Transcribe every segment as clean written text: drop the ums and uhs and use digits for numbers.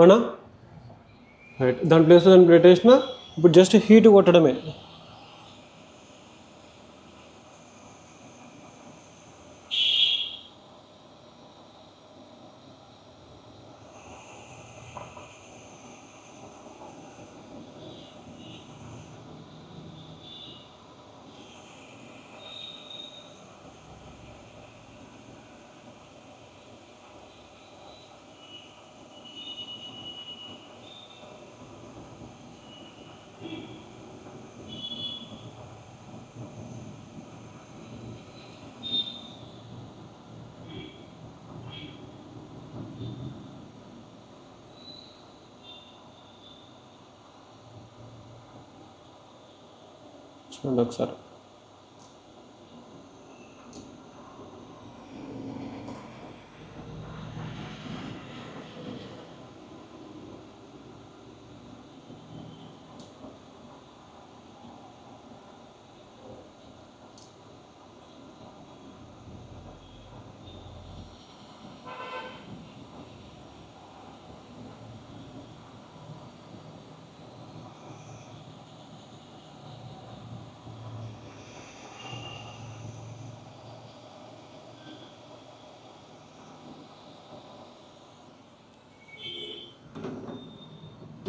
అవునా? రైట్, దాని ప్లేస్లో దాన్ని పెట్టేసిన. ఇప్పుడు జస్ట్ హీట్ కొట్టడమే. చూడండి ఒకసారి.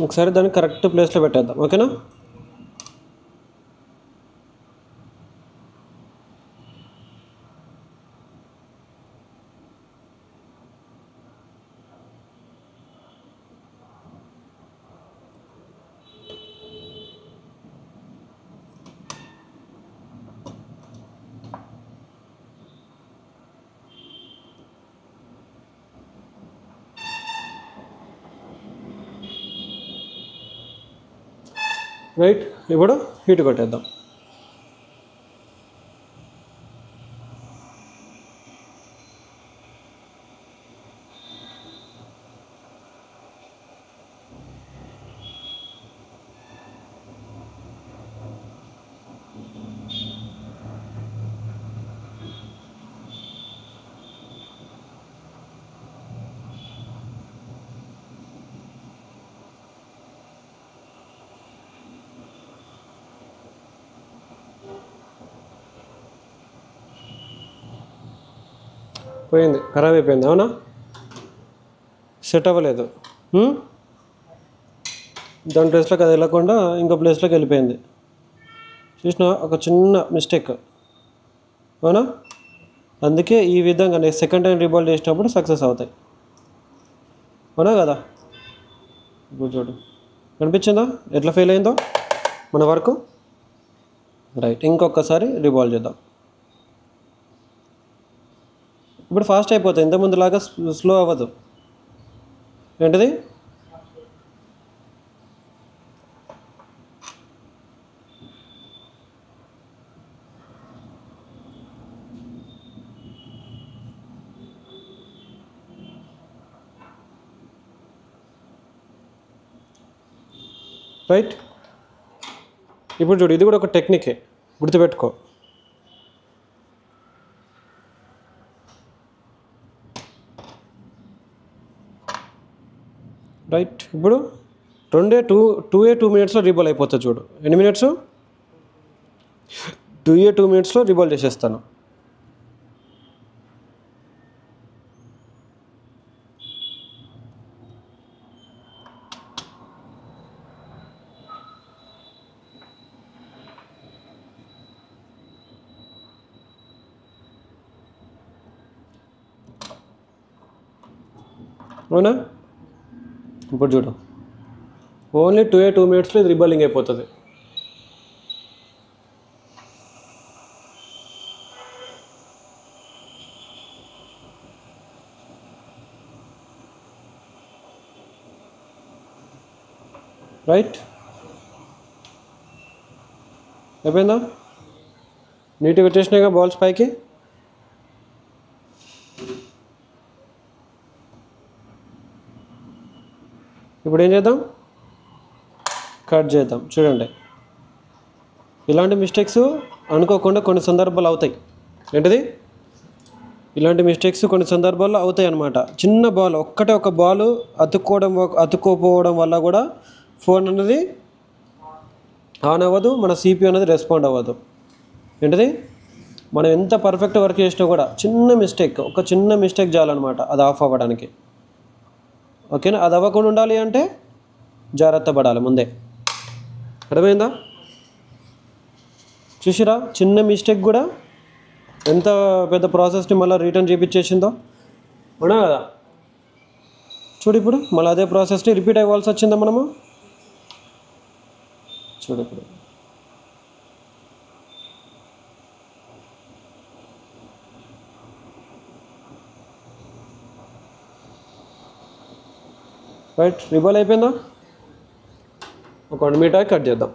ఒకసారి దాన్ని కరెక్ట్ ప్లేస్లో పెట్టేద్దాం. ఓకేనా? రైట్, ఇప్పుడు హీట్ కొట్టేద్దాం. పోయింది, ఖరాబ్ అయిపోయింది. అవునా? సెట్ అవ్వలేదు. దాని ప్లేస్లోకి అది వెళ్ళకుండా ఇంకో ప్లేస్లోకి వెళ్ళిపోయింది. చూసిన ఒక చిన్న మిస్టేక్. అవునా? అందుకే ఈ విధంగా నేను సెకండ్ టైం రీబాల్ చేసినప్పుడు సక్సెస్ అవుతాయి. అవునా కదా? ఇప్పుడు చూడు, కనిపించిందా ఎట్లా ఫెయిల్ అయిందో మన వర్క్? రైట్, ఇంకొకసారి రీబాల్ చేద్దాం. ఇప్పుడు ఫాస్ట్ అయిపోతుంది, ఇంతకుముందులాగా స్లో అవ్వదు. ఏంటిది? రైట్, ఇప్పుడు చూడు, ఇది కూడా ఒక టెక్నికే, గుర్తుపెట్టుకో. రైట్, ఇప్పుడు 2 మినిట్స్లో రీబాల్ అయిపోతుంది. చూడు ఎన్ని మినిట్స్? 2 మినిట్స్లో రీబాల్ చేసేస్తాను. అవునా? ఇప్పుడు చూడు, ఓన్లీ 2 మినిట్స్లో ఇది రీబాలింగ్ అయిపోతుంది. రైట్, అయిపోయిందా? నీట్గా వచ్చేసినాయిగా బాల్స్ పైకి. ఇప్పుడు ఏం చేద్దాం? కట్ చేద్దాం. చూడండి, ఇలాంటి మిస్టేక్స్ అనుకోకుండా కొన్ని సందర్భాలు అవుతాయి. ఏంటిది? ఇలాంటి మిస్టేక్స్ కొన్ని సందర్భాల్లో అవుతాయి అన్నమాట. చిన్న బాల్ ఒక్కటే ఒక బాల్ అతుక్కోపోవడం వల్ల కూడా ఫోన్ అనేది ఆన్ అవ్వదు, మన CPU అనేది రెస్పాండ్ అవ్వదు. ఏంటిది, మనం ఎంత పర్ఫెక్ట్ వర్క్ చేసినా కూడా ఒక చిన్న మిస్టేక్ చాలన్నమాట అది ఆఫ్ అవ్వడానికి. ఓకేనా, అది అవ్వకుండా ఉండాలి అంటే జాగ్రత్త పడాలి ముందే. అర్థమైందా? చూసిరా, చిన్న మిస్టేక్ కూడా ఎంత పెద్ద ప్రాసెస్ని మళ్ళీ రిటర్న్ చేయించేసిందో. అవునా కదా? చూడు ఇప్పుడు మళ్ళీ అదే ప్రాసెస్ని రిపీట్ అవ్వాల్సి వచ్చిందా మనము. చూడు ఇప్పుడు రైట్, రిబాల్ అయిపోయిందా? ఒక 1 మీటర్ కట్ చేద్దాం.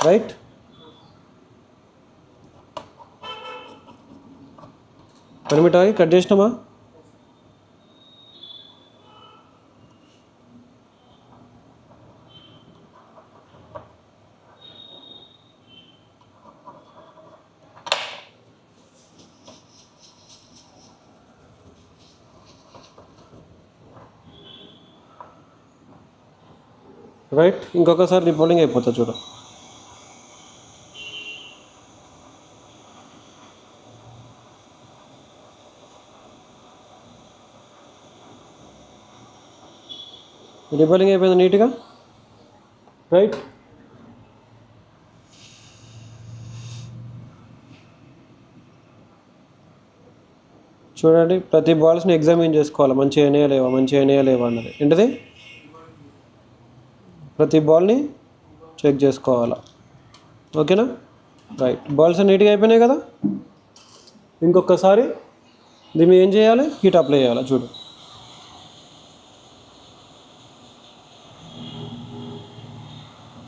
రైట్, పనిమిటాయి కట్ చేసినామా? రైట్, ఇంకొకసారి రిపోర్టింగ్ అయిపోతుంది చూడు. రిబలింగ్ అయిపోయింది నీట్గా. రైట్, చూడండి ప్రతి బాల్స్ని ఎగ్జామిన్ చేసుకోవాలి, మంచిగా అయినాయా లేవా అన్నది. ఏంటిది, ప్రతి బాల్ని చెక్ చేసుకోవాలా. ఓకేనా? రైట్, బాల్స్ నీట్గా అయిపోయినాయి కదా. ఇంకొకసారి దీన్ని ఏం చేయాలి, హీట్ అప్లై చేయాలి. చూడు,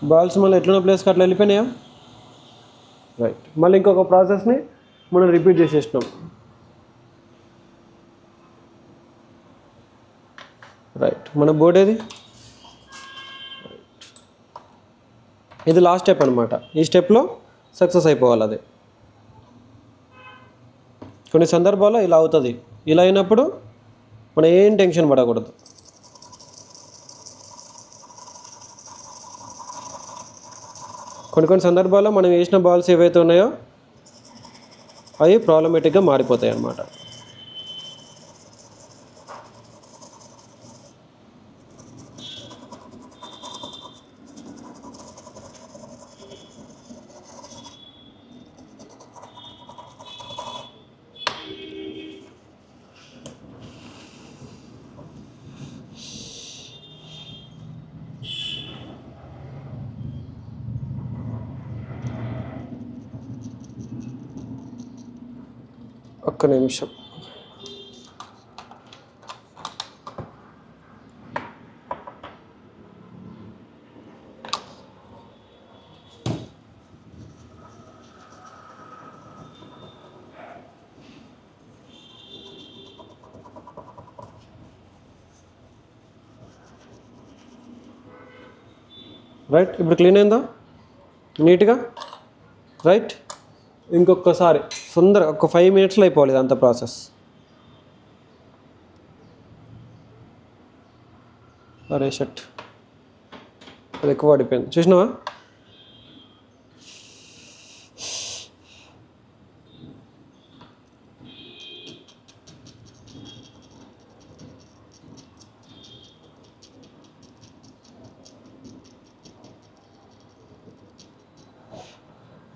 బాల్స్ మళ్ళీ ఎట్లున్న ప్లేస్కి అట్లా వెళ్ళిపోయినాయా? రైట్, మళ్ళీ ఇంకొక ప్రాసెస్ని మనం రిపీట్ చేసేసినాం. రైట్, మన బోర్డ్ ఏది, ఇది లాస్ట్ స్టెప్ అనమాట. ఈ స్టెప్లో సక్సెస్ అయిపోవాలి. అది కొన్ని సందర్భాల్లో ఇలా అవుతుంది. ఇలా అయినప్పుడు మనం ఏం టెన్షన్ పడకూడదు. కొన్ని సందర్భాల్లో మనం వేసిన బాల్స్ ఏవైతే ఉన్నాయో అవి ప్రాబ్లమేటిక్గా మారిపోతాయి అన్నమాట. ఒక్క నిమిషం. రైట్, ఇప్పుడు క్లీన్ అయిందా నీట్గా? రైట్, ఇంకొకసారి తొందరగా ఒక 5 మినిట్స్లో అయిపోవాలి ఇదంతా ప్రాసెస్. అరే షట్, అది ఎక్కువ పడిపోయింది చూసినావా?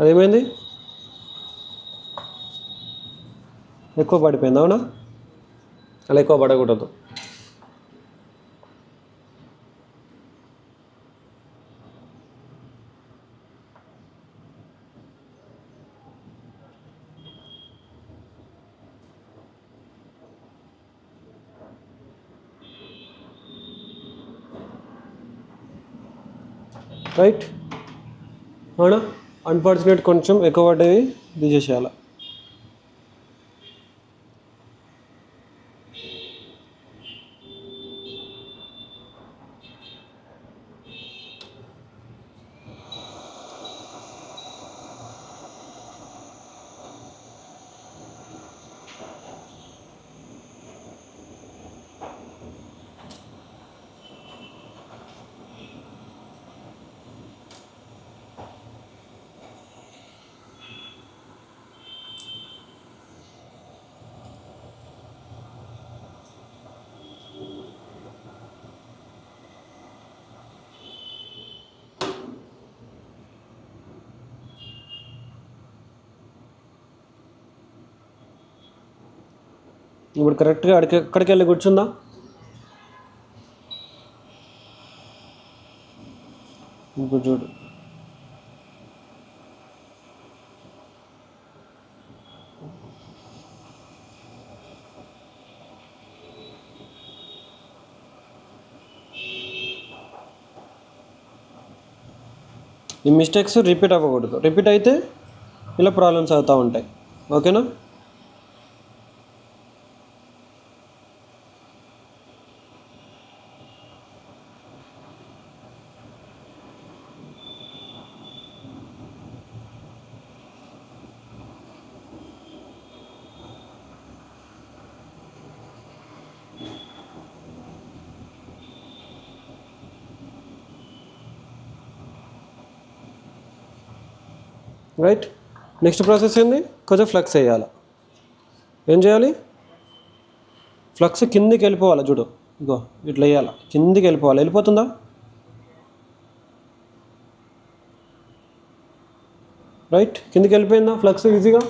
అదేమైంది, ఎక్కువ పడిపోయింది. అవునా, అలా ఎక్కువ పడకూడదు. రైట్, అవునా, అన్ఫార్చునేట్ కొంచెం ఎక్కువ పడ్డవి తీసేసేయాలి. ఇప్పుడు కరెక్ట్గా అక్కడికి వెళ్ళి కూర్చుందా? ఇప్పుడు చూడు, ఈ మిస్టేక్స్ రిపీట్ అవ్వకూడదు. రిపీట్ అయితే ఇలా ప్రాబ్లమ్స్ అవుతూ ఉంటాయి. ఓకేనా? రైట్. నెక్స్ట్ ప్రాసెస్ ఏంది? కొంచెం ఫ్లక్స్ వేయాలి. ఏం చేయాలి? ఫ్లక్స్ కిందికి వెళ్ళిపోవాలి. చూడు, ఇగో ఇట్లా వేయాలి, కిందికి వెళ్ళిపోవాలి. వెళ్ళిపోతుందా? రైట్, కిందికి వెళ్ళిపోయిందా ఫ్లక్స్ ఈజీగా?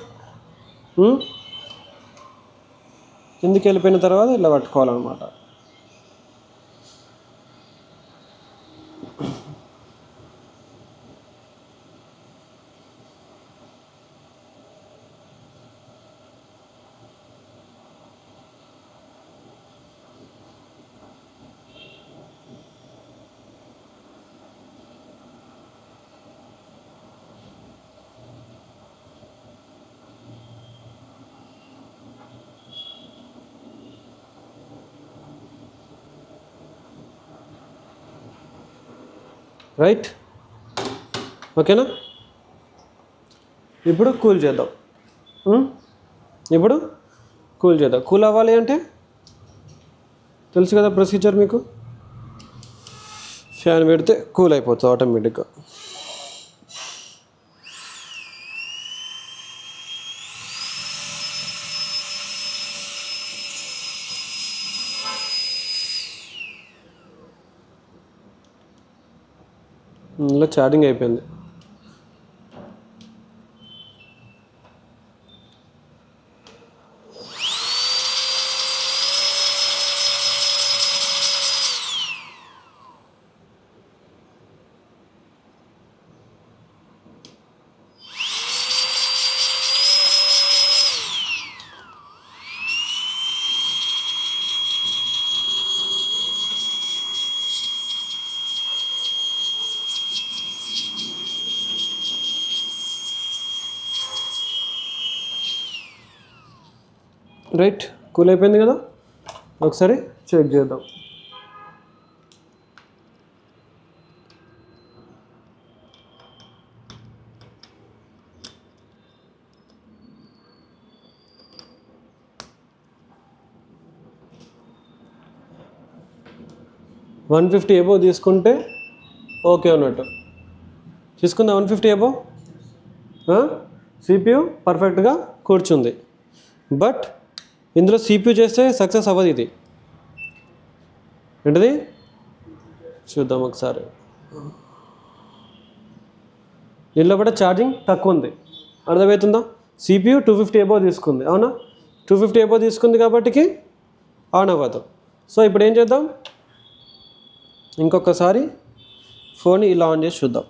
కిందికి వెళ్ళిపోయిన తర్వాత ఇలా పట్టుకోవాలన్నమాట. రైట్, ఓకేనా? ఇప్పుడు కూల్ చేద్దాం. ఇప్పుడు కూల్ చేద్దాం. కూల్ అవ్వాలి అంటే తెలుసు కదా ప్రొసీజర్ మీకు. ఫ్యాన్ పెడితే కూల్ అయిపోతుంది ఆటోమేటిక్గా. ఇలా ఛార్జింగ్ అయిపోయింది. రైట్, కూల్ అయిపోయింది కదా. ఒకసారి చెక్ చేద్దాం. $150 అబోవ్ తీసుకుంటే ఓకే అన్నట్టు. తీసుకుందా 150 అబోవ్? CPU పర్ఫెక్ట్గా కూర్చుంది. బట్ ఇందులో CPU చేస్తే సక్సెస్ అవ్వదు. ఇది ఏంటిది చూద్దాం ఒకసారి. దీనిలో కూడా ఛార్జింగ్ తక్కువ ఉంది, అర్థమవుతుందా? CPU 250 అబోవ్ తీసుకుంది, అవునా? 250 అబోవ్ తీసుకుంది కాబట్టికి ఆన్ అవ్వదు. సో ఇప్పుడు ఏం చేద్దాం, ఇంకొకసారి ఫోన్ ఇలా ఆన్ చేసి చూద్దాం.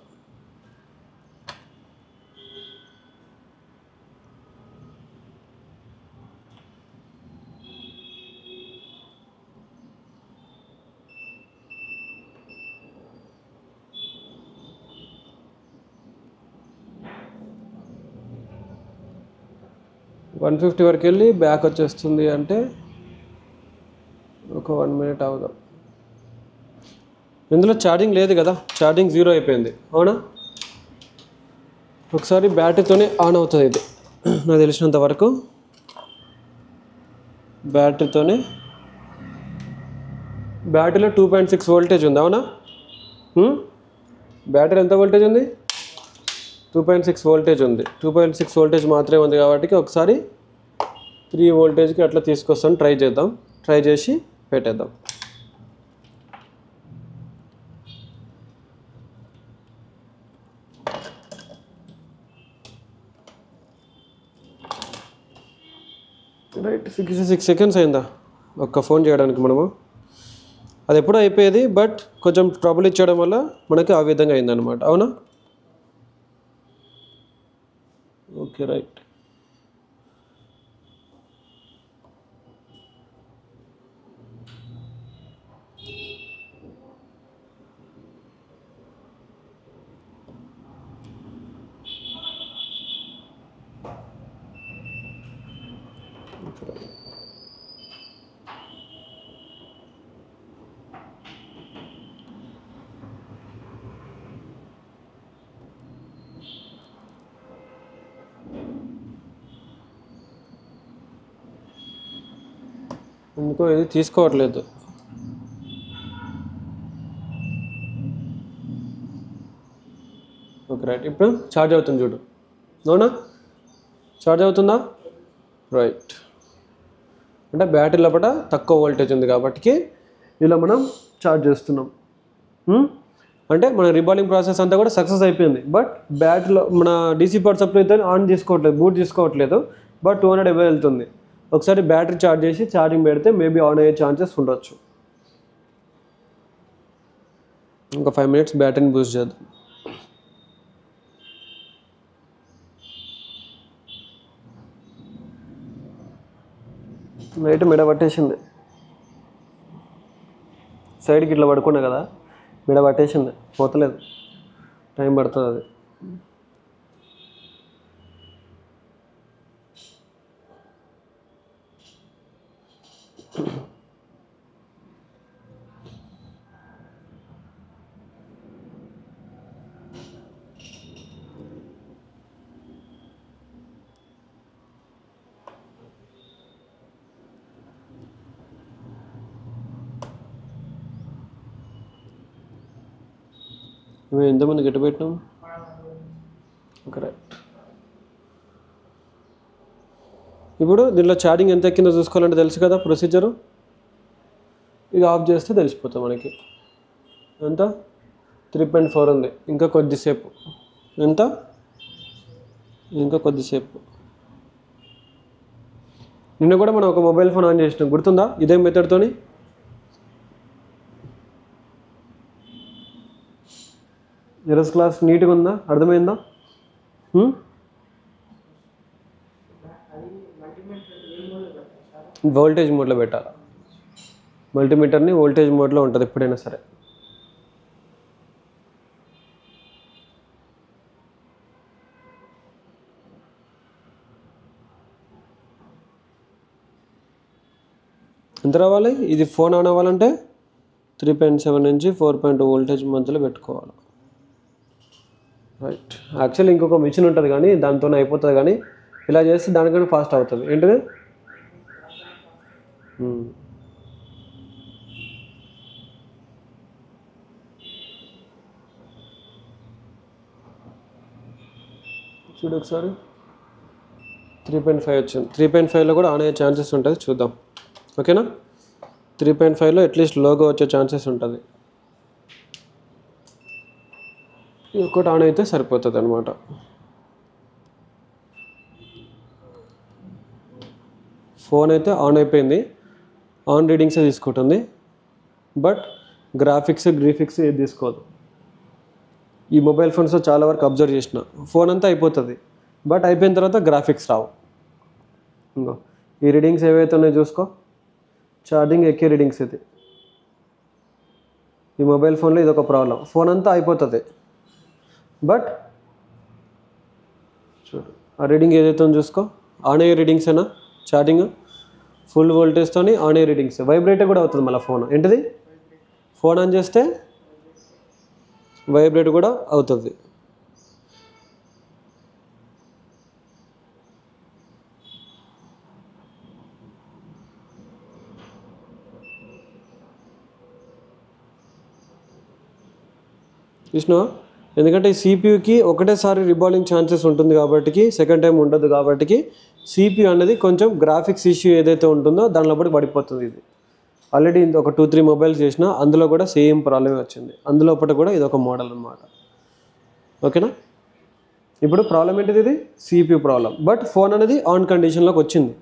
$150 వరకు వెళ్ళి బ్యాక్ వచ్చేస్తుంది అంటే ఒక 1 మినిట్ అవుదాం. ఇందులో ఛార్జింగ్ లేదు కదా, ఛార్జింగ్ 0 అయిపోయింది, అవునా? ఒకసారి బ్యాటరీతోనే ఆన్ అవుతుంది ఇది, నాకు తెలిసినంత వరకు బ్యాటరీతోనే. బ్యాటరీలో 2.6 వోల్టేజ్ ఉంది, అవునా? బ్యాటరీ ఎంత వోల్టేజ్ ఉంది? 2.6 వోల్టేజ్ ఉంది. 2.6 వోల్టేజ్ మాత్రమే ఉంది కాబట్టి ఒకసారి 3 వోల్టేజ్కి అట్లా తీసుకొస్తాను. ట్రై చేద్దాం, ట్రై చేసి పెట్టేద్దాం. రైట్ 66 సెకండ్స్ అయిందా ఒక్క ఫోన్ చేయడానికి మనము. అది ఎప్పుడూ అయిపోయేది, బట్ కొంచెం ట్రబుల్ ఇచ్చడం వల్ల మనకి ఆ విధంగా అయిందనమాట. అవునా? Okay right. ఎందుకో ఇది తీసుకోవట్లేదు. Okay right. ఇప్పుడు ఛార్జ్ అవుతుంది చూడు. అవునా? ఛార్జ్ అవుతుందా? రైట్. అంటే బ్యాటరీ లోపల తక్కువ వోల్టేజ్ ఉంది కాబట్టి ఇలా మనం ఛార్జ్ చేస్తున్నాం. అంటే మన రీబాలింగ్ ప్రాసెస్ అంతా కూడా సక్సెస్ అయిపోయింది. బట్ బ్యాటరీలో మన డీసీ పవర్ సప్లై అయితే ఆన్ చేసుకోవట్లేదు, బూట్ చేసుకోవట్లేదు. బట్ 200 mAh వెళ్తుంది. ఒకసారి బ్యాటరీ ఛార్జ్ చేసి ఛార్జింగ్ పెడితే మేబీ ఆన్ అయ్యే ఛాన్సెస్ ఉండొచ్చు. ఇంకా 5 minutes బ్యాటరీని బూస్ట్ చేద్దాం. నైట్ మెడ పట్టేసింది. సైడ్కి ఇట్లా పడుకున్నా కదా, మెడ పట్టేసింది, పోతలేదు. టైం పడుతుంది అది. మేము ఎంతమంది గట్టి పెట్టినాం? కరెక్ట్. ఇప్పుడు దీనిలో ఛార్జింగ్ ఎంత ఎక్కిందో చూసుకోవాలంటే తెలుసు కదా ప్రొసీజరు. ఇది ఆఫ్ చేస్తే తెలిసిపోతుంది మనకి. ఎంత? 3.4 ఉంది. ఇంకా కొద్దిసేపు. ఎంత? ఇంకా కొద్దిసేపు. నిన్న కూడా మనం ఒక మొబైల్ ఫోన్ ఆన్ చేసినాం, గుర్తుందా? ఇదే మెథడ్తోని. ఎరస్ క్లాస్ నీట్గా ఉందా? అర్థమైందా? వోల్టేజ్ మోడ్లో పెట్టాలి. మల్టీమీటర్ని వోల్టేజ్ మోడ్లో ఉంటుంది ఎప్పుడైనా సరే. ఎంత రావాలి? ఇది ఫోన్ ఆన్ అవ్వాలంటే 3.7 నుంచి 4.2 వోల్టేజ్ మధ్యలో పెట్టుకోవాలి. రైట్. యాక్చువల్లీ ఇంకొక మిషన్ ఉంటుంది కానీ దాంతోనే అయిపోతుంది, కానీ ఇలా చేస్తే దానికన్నా ఫాస్ట్ అవుతుంది. ఏంటిది? చూడు ఒకసారి. 3.5 వచ్చింది. 3.5లో కూడా ఆన్ అయ్యే ఛాన్సెస్ ఉంటుంది, చూద్దాం. ఓకేనా? 3.5లో అట్లీస్ట్ లోగో వచ్చే ఛాన్సెస్ ఉంటుంది. ఒకటి ఆన్ అయితే సరిపోతుంది అనమాట. ఫోన్ అయితే ఆన్ అయిపోయింది, ఆన్ రీడింగ్సే తీసుకుంటుంది. బట్ గ్రాఫిక్స్ ఏది తీసుకోదు. ఈ మొబైల్ ఫోన్స్లో చాలా వరకు అబ్జర్వ్ చేసిన, ఫోన్ అంతా అయిపోతుంది, బట్ అయిపోయిన తర్వాత గ్రాఫిక్స్ రావు. ఇంకో ఈ రీడింగ్స్ ఏవైతే ఉన్నాయో చూసుకో, ఛార్జింగ్ ఎక్కే రీడింగ్స్ ఇది. ఈ మొబైల్ ఫోన్లో ఇది ఒక ప్రాబ్లం. ఫోన్ అంతా అయిపోతుంది, బట్ చూడు ఆ రీడింగ్ ఏదైతే ఉందో చూసుకో. ఆన్ అయ్యే రీడింగ్స్ అయినా ఛార్జింగ్ ఫుల్ వోల్టేజ్తో ఆన్ అయ్యే రీడింగ్స్. వైబ్రేట్ కూడా అవుతుంది మళ్ళీ ఫోన్. ఏంటిది? ఫోన్ ఆన్ చేస్తే వైబ్రేట్ కూడా అవుతుంది. చూసినావా? ఎందుకంటే ఈ సిపియూకి ఒకటేసారి రిబాలింగ్ ఛాన్సెస్ ఉంటుంది కాబట్టి, సెకండ్ టైం ఉండదు కాబట్టి, సిపియూ అనేది కొంచెం గ్రాఫిక్స్ ఇష్యూ ఏదైతే ఉంటుందో దానిలో పడిపోతుంది. ఇది ఆల్రెడీ ఒక 2-3 మొబైల్స్ చేసినా అందులో కూడా సేమ్ ప్రాబ్లమే వచ్చింది. అందులో కూడా ఇది ఒక మోడల్ అన్నమాట. ఓకేనా? ఇప్పుడు ప్రాబ్లం ఏంటిది? ఇది సిపియూ ప్రాబ్లం. బట్ ఫోన్ అనేది ఆన్ కండిషన్లోకి వచ్చింది.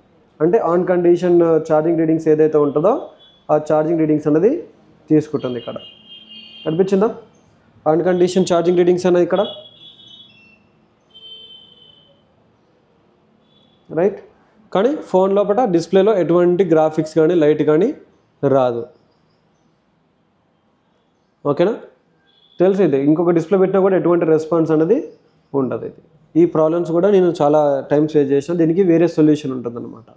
అంటే ఆన్ కండిషన్ ఛార్జింగ్ రీడింగ్స్ ఏదైతే ఉంటుందో ఆ ఛార్జింగ్ రీడింగ్స్ అనేది తీసుకుంటుంది. ఇక్కడ కనిపించిందా ఆన్ కండిషన్ ఛార్జింగ్ రీడింగ్స్ అనేది ఇక్కడ, రైట్. కానీ ఫోన్ లోపల డిస్ప్లేలో ఎటువంటి గ్రాఫిక్స్ కానీ లైట్ కానీ రాదు. ఓకేనా, తెలుసు ఇది. ఇంకొక డిస్ప్లే పెట్టినా కూడా ఎటువంటి రెస్పాన్స్ అనేది ఉండదు. ఇది ఈ ప్రాబ్లమ్స్ కూడా నేను చాలా టైం ఫేస్ చేసిన, దీనికి వేరే సొల్యూషన్ ఉంటుందన్నమాట.